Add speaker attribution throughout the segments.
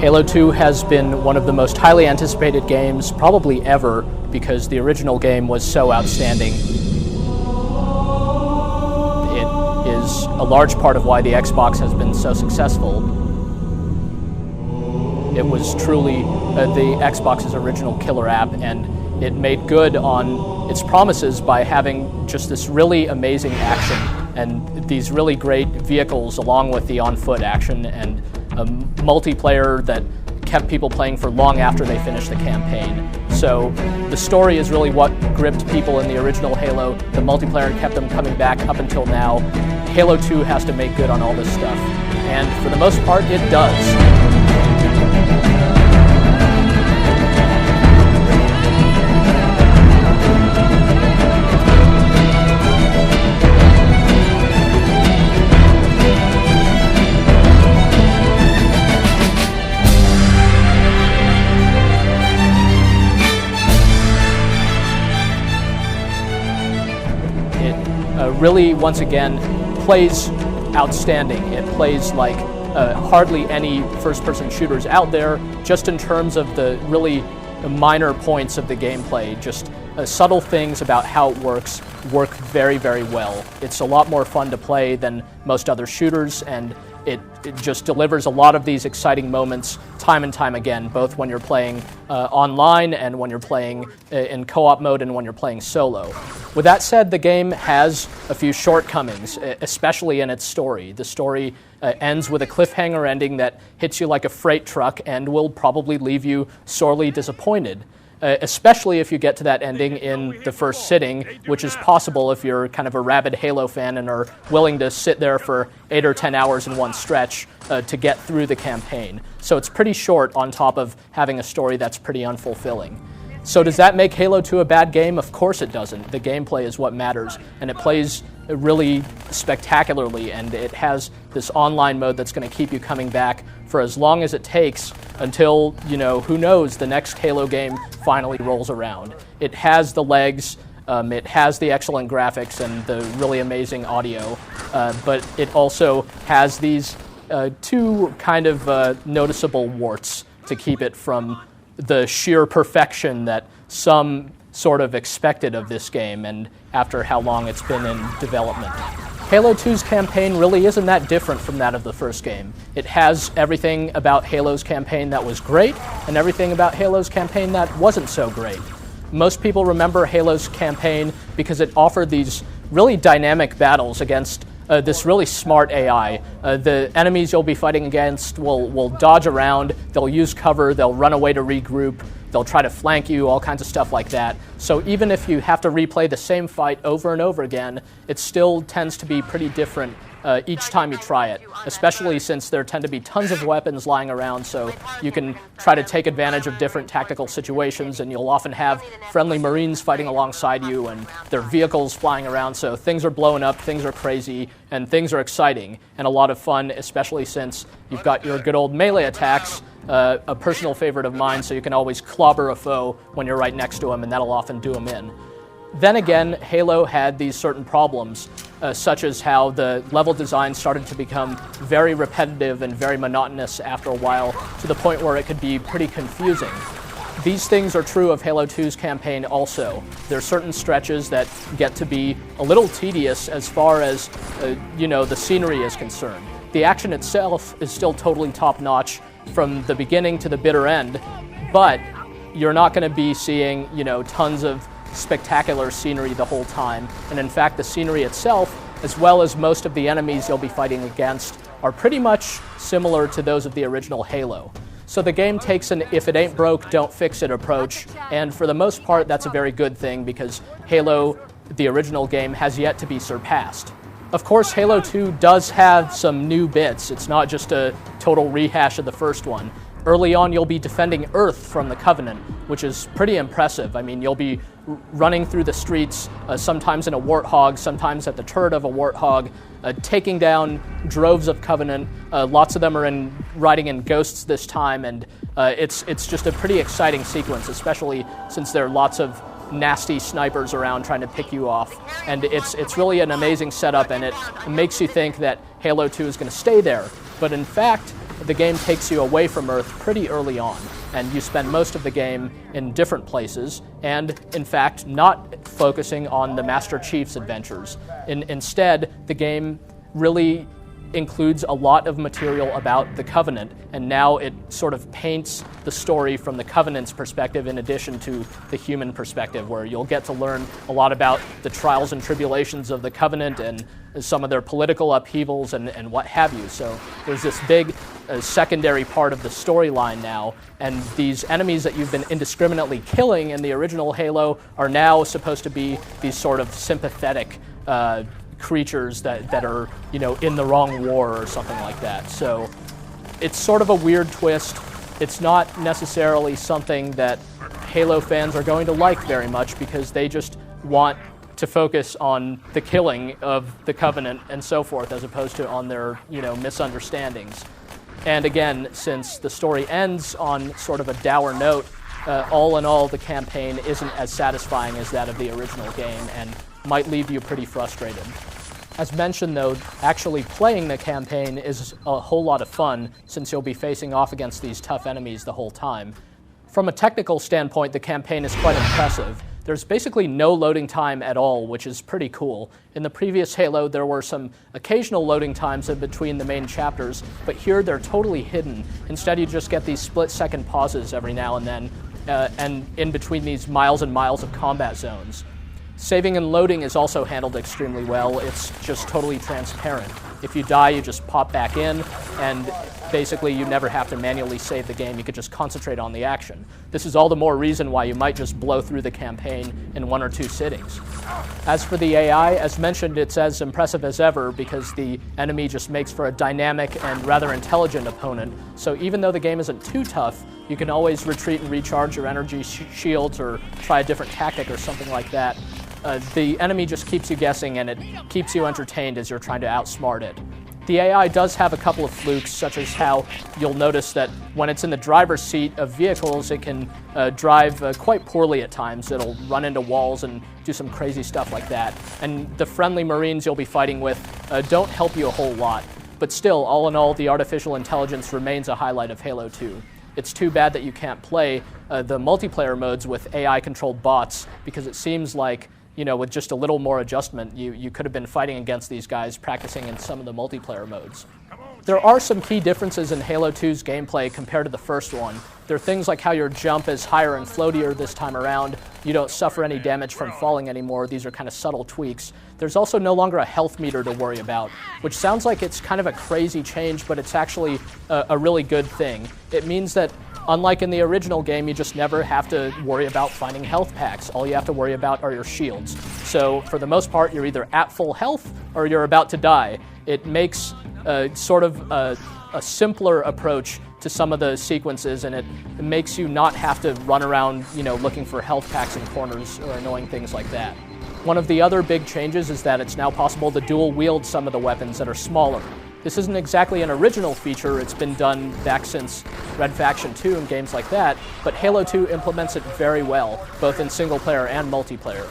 Speaker 1: Halo 2 has been one of the most highly anticipated games probably ever because the original game was so outstanding. It is a large part of why the Xbox has been so successful. It was truly the Xbox's original killer app, and it made good on its promises by having just this really amazing action and these really great vehicles along with the on-foot action and a multiplayer that kept people playing for long after they finished the campaign. So the story is really what gripped people in the original Halo. The multiplayer kept them coming back up until now. Halo 2 has to make good on all this stuff, and for the most part, it does. Really, once again, plays outstanding. It plays like hardly any first-person shooters out there, just in terms of the really minor points of the gameplay. Just subtle things about how it work very, very well. It's a lot more fun to play than most other shooters, and it just delivers a lot of these exciting moments time and time again, both when you're playing online and when you're playing in co-op mode and when you're playing solo. With that said, the game has a few shortcomings, especially in its story. The story ends with a cliffhanger ending that hits you like a freight truck and will probably leave you sorely disappointed. Especially if you get to that ending in the first sitting, which is possible if you're kind of a rabid Halo fan and are willing to sit there for 8 or 10 hours in one stretch to get through the campaign. So it's pretty short on top of having a story that's pretty unfulfilling. So does that make Halo 2 a bad game? Of course it doesn't. The gameplay is what matters, and it plays really spectacularly, and it has this online mode that's going to keep you coming back for as long as it takes until, you know, who knows, the next Halo game finally rolls around. It has the legs, it has the excellent graphics and the really amazing audio, but it also has these two kind of noticeable warts to keep it from the sheer perfection that some sort of expected of this game and after how long it's been in development. Halo 2's campaign really isn't that different from that of the first game. It has everything about Halo's campaign that was great and everything about Halo's campaign that wasn't so great. Most people remember Halo's campaign because it offered these really dynamic battles against this really smart AI. The enemies you'll be fighting against will dodge around, they'll use cover, they'll run away to regroup, they'll try to flank you, all kinds of stuff like that. So even if you have to replay the same fight over and over again, it still tends to be pretty different each time you try it, especially since there tend to be tons of weapons lying around, so you can try to take advantage of different tactical situations, and you'll often have friendly Marines fighting alongside you and their vehicles flying around, so things are blowing up, things are crazy, and things are exciting and a lot of fun, especially since you've got your good old melee attacks, a personal favorite of mine, so you can always clobber a foe when you're right next to him, and that'll often do him in. Then again, Halo had these certain problems, such as how the level design started to become very repetitive and very monotonous after a while, to the point where it could be pretty confusing. These things are true of Halo 2's campaign also. There are certain stretches that get to be a little tedious as far as, the scenery is concerned. The action itself is still totally top-notch from the beginning to the bitter end, but you're not going to be seeing, tons of spectacular scenery the whole time, and in fact the scenery itself, as well as most of the enemies you'll be fighting against, are pretty much similar to those of the original Halo. So the game takes an if it ain't broke, don't fix it approach, and for the most part that's a very good thing because Halo, the original game, has yet to be surpassed. Of course, Halo 2 does have some new bits. It's not just a total rehash of the first one. Early on, you'll be defending Earth from the Covenant, which is pretty impressive. I mean, you'll be running through the streets, sometimes in a warthog, sometimes at the turret of a warthog, taking down droves of Covenant. Lots of them are riding in ghosts this time, and it's just a pretty exciting sequence, especially since there are lots of nasty snipers around trying to pick you off. And it's really an amazing setup, and it makes you think that Halo 2 is going to stay there. But in fact, the game takes you away from Earth pretty early on, and you spend most of the game in different places, and in fact not focusing on the Master Chief's adventures. Instead, the game really includes a lot of material about the Covenant, and now it sort of paints the story from the Covenant's perspective in addition to the human perspective, where you'll get to learn a lot about the trials and tribulations of the Covenant and some of their political upheavals and what have you. So there's this big secondary part of the storyline now, and these enemies that you've been indiscriminately killing in the original Halo are now supposed to be these sort of sympathetic creatures that are, in the wrong war or something like that. So it's sort of a weird twist. It's not necessarily something that Halo fans are going to like very much, because they just want to focus on the killing of the Covenant and so forth, as opposed to on their, misunderstandings. And again, since the story ends on sort of a dour note, all in all, the campaign isn't as satisfying as that of the original game and might leave you pretty frustrated. As mentioned, though, actually playing the campaign is a whole lot of fun, since you'll be facing off against these tough enemies the whole time. From a technical standpoint, the campaign is quite impressive. There's basically no loading time at all, which is pretty cool. In the previous Halo, there were some occasional loading times in between the main chapters, but here they're totally hidden. Instead, you just get these split-second pauses every now and then, and in between these miles and miles of combat zones. Saving and loading is also handled extremely well. It's just totally transparent. If you die, you just pop back in, and basically you never have to manually save the game. You could just concentrate on the action. This is all the more reason why you might just blow through the campaign in 1 or 2 sittings. As for the AI, as mentioned, it's as impressive as ever, because the enemy just makes for a dynamic and rather intelligent opponent. So even though the game isn't too tough, you can always retreat and recharge your energy shields or try a different tactic or something like that. The enemy just keeps you guessing, and it keeps you entertained as you're trying to outsmart it. The AI does have a couple of flukes, such as how you'll notice that when it's in the driver's seat of vehicles, it can drive quite poorly at times. It'll run into walls and do some crazy stuff like that. And the friendly Marines you'll be fighting with don't help you a whole lot. But still, all in all, the artificial intelligence remains a highlight of Halo 2. It's too bad that you can't play the multiplayer modes with AI-controlled bots, because it seems like, with just a little more adjustment, you could have been fighting against these guys practicing in some of the multiplayer modes. There are some key differences in Halo 2's gameplay compared to the first one. There are things like how your jump is higher and floatier this time around. You don't suffer any damage from falling anymore. These are kind of subtle tweaks. There's also no longer a health meter to worry about, which sounds like it's kind of a crazy change, but it's actually a really good thing. It means that, unlike in the original game, you just never have to worry about finding health packs. All you have to worry about are your shields. So for the most part, you're either at full health or you're about to die. It makes sort of a simpler approach to some of the sequences, and it makes you not have to run around, looking for health packs in corners or annoying things like that. One of the other big changes is that it's now possible to dual wield some of the weapons that are smaller. This isn't exactly an original feature. It's been done back since Red Faction 2 and games like that, but Halo 2 implements it very well, both in single player and multiplayer.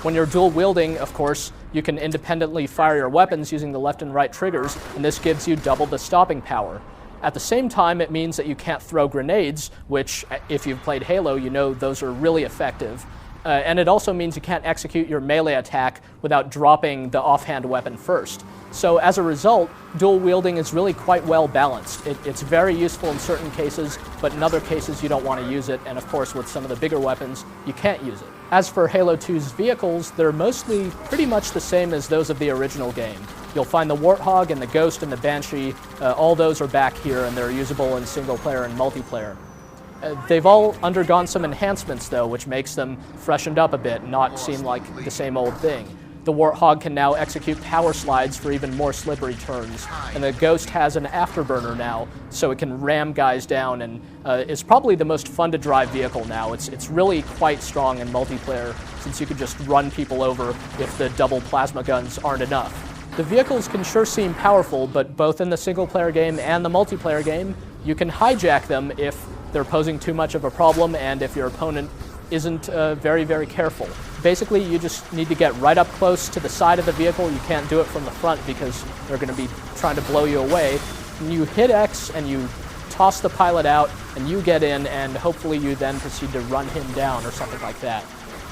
Speaker 1: When you're dual wielding, of course, you can independently fire your weapons using the left and right triggers, and this gives you double the stopping power. At the same time, it means that you can't throw grenades, which, if you've played Halo, you know those are really effective. And it also means you can't execute your melee attack without dropping the offhand weapon first. So as a result, dual wielding is really quite well balanced. It's very useful in certain cases, but in other cases you don't want to use it, and of course with some of the bigger weapons, you can't use it. As for Halo 2's vehicles, they're mostly pretty much the same as those of the original game. You'll find the Warthog and the Ghost and the Banshee, all those are back here, and they're usable in single player and multiplayer. They've all undergone some enhancements, though, which makes them freshened up a bit and not seem like the same old thing. The Warthog can now execute power slides for even more slippery turns, and the Ghost has an afterburner now, so it can ram guys down, and is probably the most fun to drive vehicle now. It's really quite strong in multiplayer, since you can just run people over if the double plasma guns aren't enough. The vehicles can sure seem powerful, but both in the single-player game and the multiplayer game, you can hijack them if they're posing too much of a problem and if your opponent isn't very, very careful. Basically, you just need to get right up close to the side of the vehicle. You can't do it from the front because they're going to be trying to blow you away. You hit X and you toss the pilot out and you get in, and hopefully you then proceed to run him down or something like that.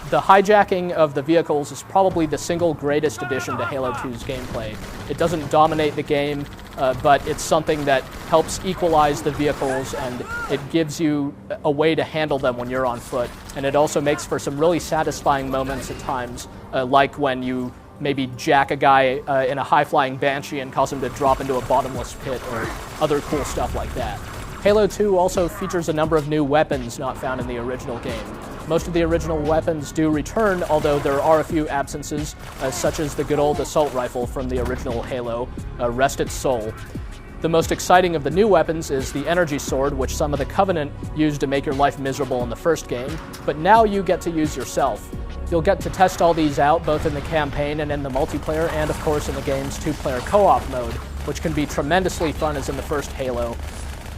Speaker 1: The hijacking of the vehicles is probably the single greatest addition to Halo 2's gameplay. It doesn't dominate the game, but it's something that helps equalize the vehicles, and it gives you a way to handle them when you're on foot. And it also makes for some really satisfying moments at times, like when you maybe jack a guy in a high-flying Banshee and cause him to drop into a bottomless pit, or other cool stuff like that. Halo 2 also features a number of new weapons not found in the original game. Most of the original weapons do return, although there are a few absences, such as the good old assault rifle from the original Halo, rest its soul. The most exciting of the new weapons is the energy sword, which some of the Covenant used to make your life miserable in the first game, but now you get to use yourself. You'll get to test all these out both in the campaign and in the multiplayer, and of course in the game's two-player co-op mode, which can be tremendously fun as in the first Halo.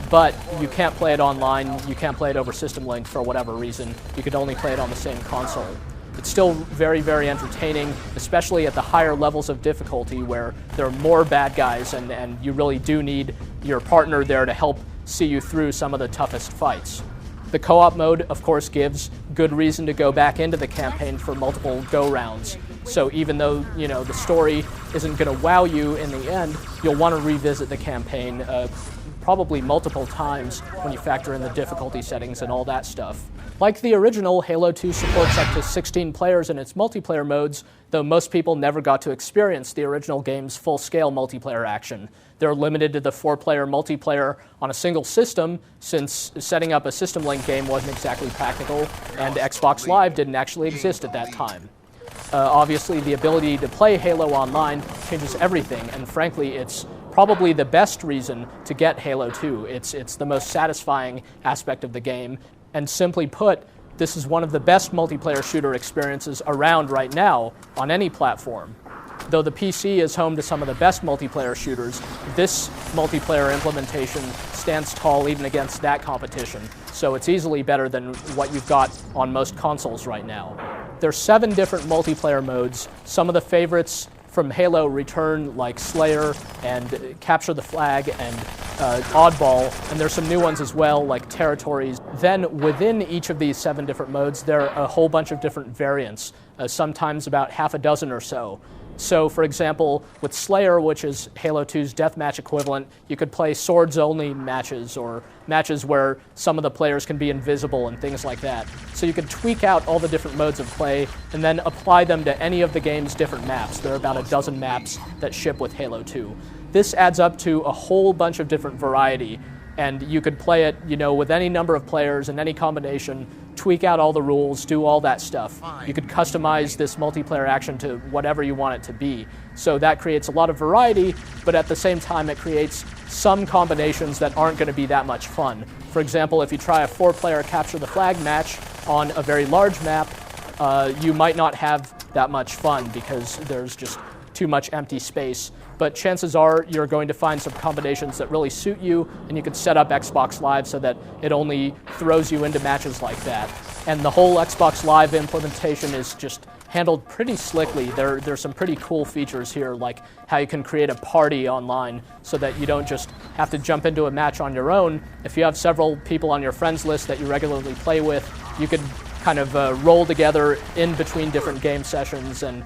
Speaker 1: But you can't play it online, you can't play it over System Link for whatever reason. You could only play it on the same console. It's still very, very entertaining, especially at the higher levels of difficulty where there are more bad guys and you really do need your partner there to help see you through some of the toughest fights. The co-op mode, of course, gives good reason to go back into the campaign for multiple go-rounds. So even though, the story isn't going to wow you in the end, you'll want to revisit the campaign probably multiple times when you factor in the difficulty settings and all that stuff. Like the original, Halo 2 supports up to 16 players in its multiplayer modes, though most people never got to experience the original game's full-scale multiplayer action. They're limited to the 4-player multiplayer on a single system, since setting up a System Link game wasn't exactly practical, and Xbox Live didn't actually exist at that time. Obviously, the ability to play Halo Online changes everything, and frankly, it's probably the best reason to get Halo 2. It's the most satisfying aspect of the game, and simply put, this is one of the best multiplayer shooter experiences around right now on any platform. Though the PC is home to some of the best multiplayer shooters, this multiplayer implementation stands tall even against that competition, so it's easily better than what you've got on most consoles right now. There's 7 different multiplayer modes. Some of the favorites from Halo return, like Slayer and Capture the Flag and Oddball, and there's some new ones as well, like Territories. Then within each of these 7 different modes, there are a whole bunch of different variants, sometimes about half a dozen or so. So, for example, with Slayer, which is Halo 2's deathmatch equivalent, you could play swords-only matches, or matches where some of the players can be invisible and things like that. So you could tweak out all the different modes of play and then apply them to any of the game's different maps. There are about a dozen maps that ship with Halo 2. This adds up to a whole bunch of different variety, and you could play it, with any number of players and any combination, tweak out all the rules, do all that stuff. You could customize this multiplayer action to whatever you want it to be. So that creates a lot of variety, but at the same time it creates some combinations that aren't going to be that much fun. For example, if you try a 4-player Capture the Flag match on a very large map, you might not have that much fun because there's just too much empty space. But chances are you're going to find some combinations that really suit you, and you could set up Xbox Live so that it only throws you into matches like that. And the whole Xbox Live implementation is just handled pretty slickly. There's some pretty cool features here, like how you can create a party online so that you don't just have to jump into a match on your own. If you have several people on your friends list that you regularly play with, you could kind of roll together in between different game sessions and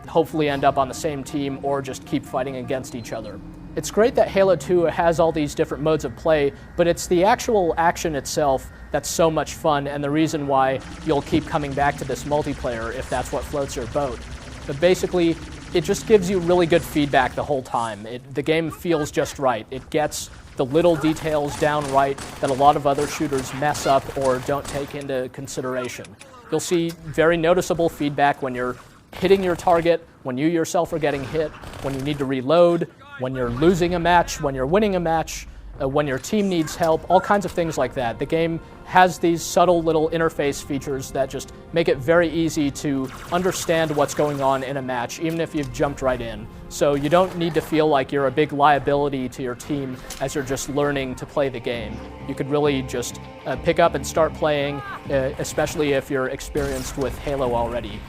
Speaker 1: hopefully end up on the same team or just keep fighting against each other. It's great that Halo 2 has all these different modes of play, but it's the actual action itself that's so much fun and the reason why you'll keep coming back to this multiplayer if that's what floats your boat. But basically, it just gives you really good feedback the whole time. The game feels just right. It gets the little details down right that a lot of other shooters mess up or don't take into consideration. You'll see very noticeable feedback when you're hitting your target, when you yourself are getting hit, when you need to reload, when you're losing a match, when you're winning a match, when your team needs help, all kinds of things like that. The game has these subtle little interface features that just make it very easy to understand what's going on in a match, even if you've jumped right in. So you don't need to feel like you're a big liability to your team as you're just learning to play the game. You could really just pick up and start playing, especially if you're experienced with Halo already.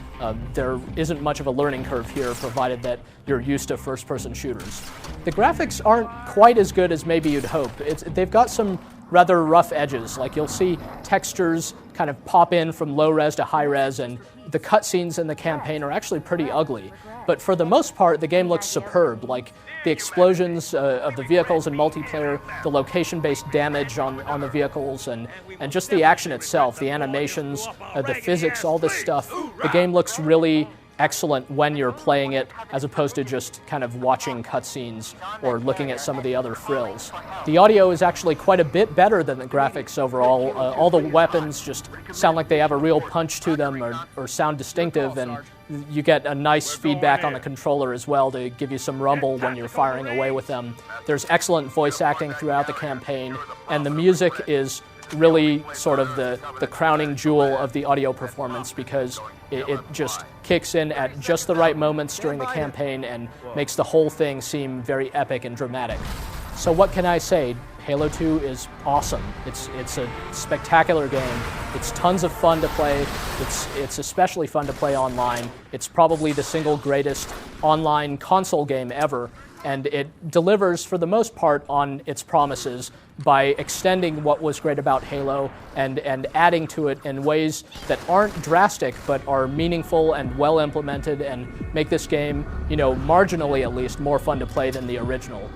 Speaker 1: There isn't much of a learning curve here, provided that you're used to first-person shooters. The graphics aren't quite as good as maybe you'd hope. They've got some rather rough edges. Like you'll see textures kind of pop in from low res to high res, and the cutscenes in the campaign are actually pretty ugly. But for the most part, the game looks superb. Like the explosions of the vehicles in multiplayer, the location-based damage on the vehicles, and just the action itself, the animations, the physics, all this stuff. The game looks really excellent when you're playing it, as opposed to just kind of watching cutscenes or looking at some of the other frills. The audio is actually quite a bit better than the graphics overall. All the weapons just sound like they have a real punch to them, or sound distinctive, and you get a nice feedback on the controller as well to give you some rumble when you're firing away with them. There's excellent voice acting throughout the campaign, and the music is really sort of the crowning jewel of the audio performance, because it just kicks in at just the right moments during the campaign and makes the whole thing seem very epic and dramatic. So what can I say? Halo 2 is awesome. It's a spectacular game. It's tons of fun to play. It's especially fun to play online. It's probably the single greatest online console game ever, and it delivers for the most part on its promises by extending what was great about Halo and adding to it in ways that aren't drastic but are meaningful and well implemented, and make this game, marginally at least, more fun to play than the original.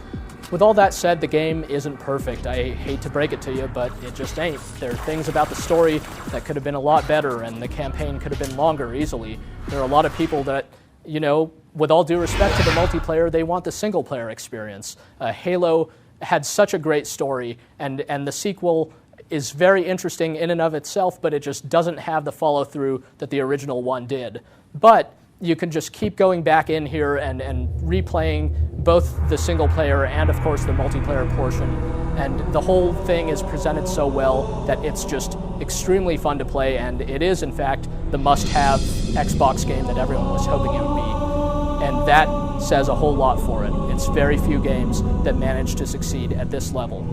Speaker 1: With all that said, the game isn't perfect. I hate to break it to you, but it just ain't. There are things about the story that could have been a lot better, and the campaign could have been longer easily. There are a lot of people that, with all due respect to the multiplayer, they want the single-player experience. Halo had such a great story, and the sequel is very interesting in and of itself, but it just doesn't have the follow-through that the original one did. But you can just keep going back in here and replaying both the single player and, of course, the multiplayer portion. And the whole thing is presented so well that it's just extremely fun to play, and it is, in fact, the must-have Xbox game that everyone was hoping it would be. And that says a whole lot for it. It's very few games that manage to succeed at this level.